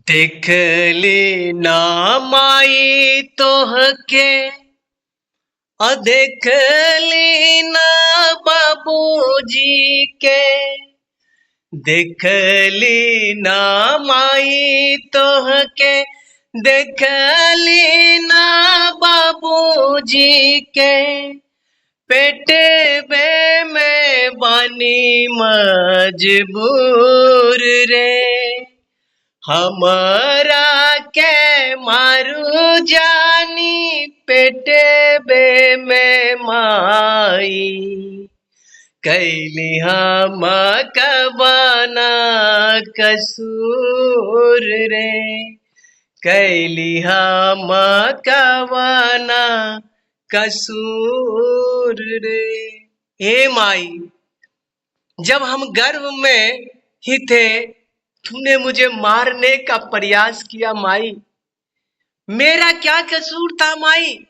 देख लेना माई तोहके देख लेना बाबूजी के। देख लेना माई तोहके देख लेना बाबूजी के। पेट में बानी मजबूर रे, हमारा के मारू जानी पेटे में माई। कैली हम कबाना कसूर रे, कैली हम कबाना कसूर रे। हे माई, जब हम गर्भ में ही थे तूने मुझे मारने का प्रयास किया माई। मेरा क्या कसूर था माई?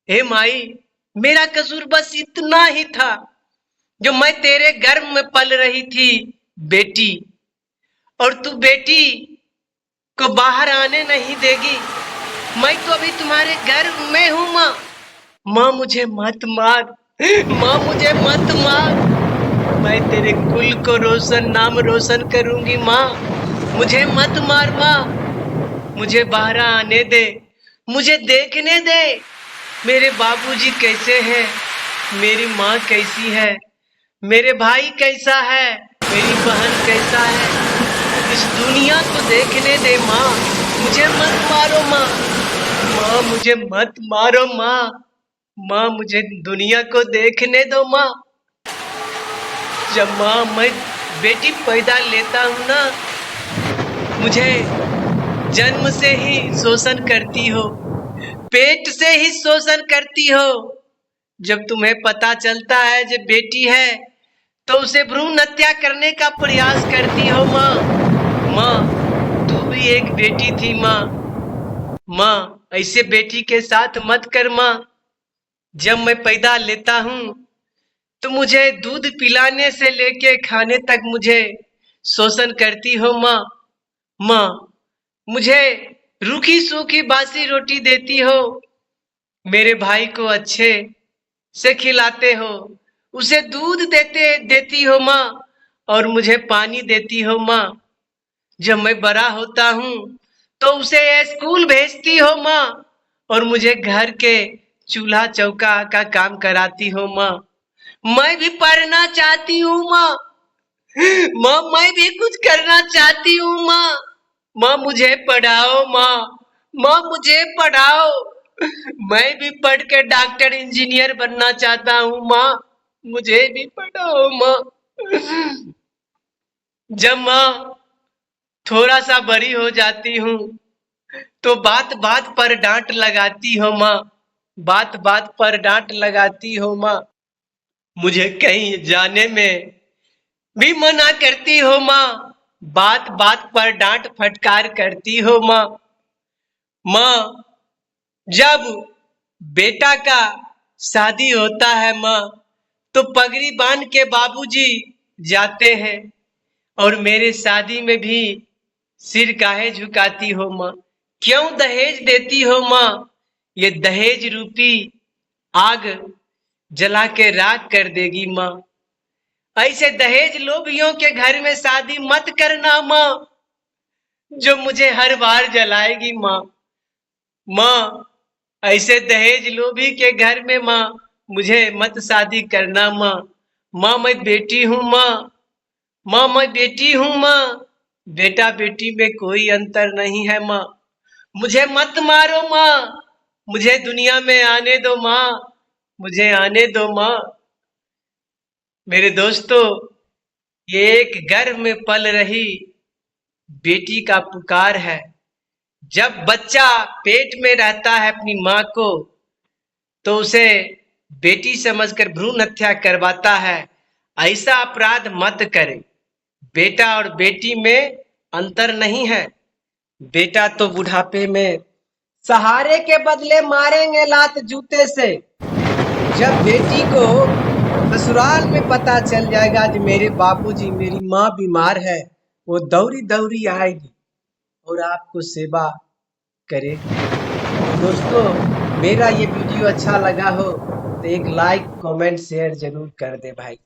हे माई, मेरा कसूर बस इतना ही था जो मैं तेरे गर्भ में पल रही थी बेटी, और तू बेटी को बाहर आने नहीं देगी। मैं तो अभी तुम्हारे गर्भ में हूँ माँ। माँ मुझे मत मार, माँ मुझे मत मार। मैं तेरे कुल को रोशन नाम रोशन करूंगी माँ। मुझे मत मार माँ, मुझे बाहर आने दे, मुझे देखने दे मेरे बाबूजी कैसे हैं, मेरी माँ कैसी है, मेरे भाई कैसा है, मेरी बहन कैसा है। इस दुनिया को देखने दे माँ, मुझे मत मारो माँ। माँ मुझे मत मारो माँ, माँ मुझे दुनिया को देखने दो माँ। जब माँ मैं बेटी पैदा लेता हूँ ना, मुझे जन्म से ही शोषण करती हो, पेट से ही शोषण करती हो। जब तुम्हें पता चलता है जो बेटी है तो उसे भ्रूण हत्या करने का प्रयास करती हो माँ। माँ तू भी एक बेटी थी माँ। माँ ऐसे बेटी के साथ मत कर माँ। जब मैं पैदा लेता हूँ तो मुझे दूध पिलाने से लेके खाने तक मुझे शोषण करती हो माँ। माँ मुझे रूखी सूखी बासी रोटी देती हो, मेरे भाई को अच्छे से खिलाते हो, उसे दूध देती हो माँ, और मुझे पानी देती हो माँ। जब मैं बड़ा होता हूँ तो उसे स्कूल भेजती हो माँ, और मुझे घर के चूल्हा चौका का काम कराती हो माँ। मैं भी पढ़ना चाहती हूँ माँ। माँ मैं भी कुछ करना चाहती हूँ माँ। माँ मुझे पढ़ाओ माँ, माँ मुझे पढ़ाओ। मैं भी पढ़ के डॉक्टर इंजीनियर बनना चाहता हूँ माँ, मुझे भी पढ़ाओ माँ। जब माँ थोड़ा सा बड़ी हो जाती हूँ तो बात बात पर डांट लगाती हो माँ, बात बात पर डांट लगाती हो माँ। मुझे कहीं जाने में भी मना करती हो माँ, बात बात पर डांट फटकार करती हो माँ। माँ जब बेटा का शादी होता है माँ तो पगड़ी बांध के बाबूजी जाते हैं, और मेरे शादी में भी सिर काहे झुकाती हो माँ? क्यों दहेज देती हो माँ? ये दहेज रूपी आग जला के राख कर देगी माँ। ऐसे दहेज लोभियों के घर में शादी मत करना माँ, जो मुझे हर बार जलाएगी माँ। माँ ऐसे दहेज लोभी के घर में माँ मुझे मत शादी करना माँ। माँ मैं बेटी हूँ माँ, माँ मैं बेटी हूँ माँ। बेटा बेटी में कोई अंतर नहीं है माँ। मुझे मत मारो माँ, मुझे दुनिया में आने दो माँ, मुझे आने दो माँ। मेरे दोस्तों, ये एक गर्भ में पल रही बेटी का पुकार है। जब बच्चा पेट में रहता है अपनी माँ को तो उसे बेटी समझकर भ्रूण हत्या करवाता है। ऐसा अपराध मत करें। बेटा और बेटी में अंतर नहीं है। बेटा तो बुढ़ापे में सहारे के बदले मारेंगे लात जूते से। जब बेटी को ससुराल में पता चल जाएगा कि मेरे बाबूजी मेरी माँ बीमार है, वो दौड़ी दौड़ी आएगी। और आपको सेवा करे। दोस्तों, मेरा ये वीडियो अच्छा लगा हो तो एक लाइक कमेंट शेयर जरूर कर दे भाई।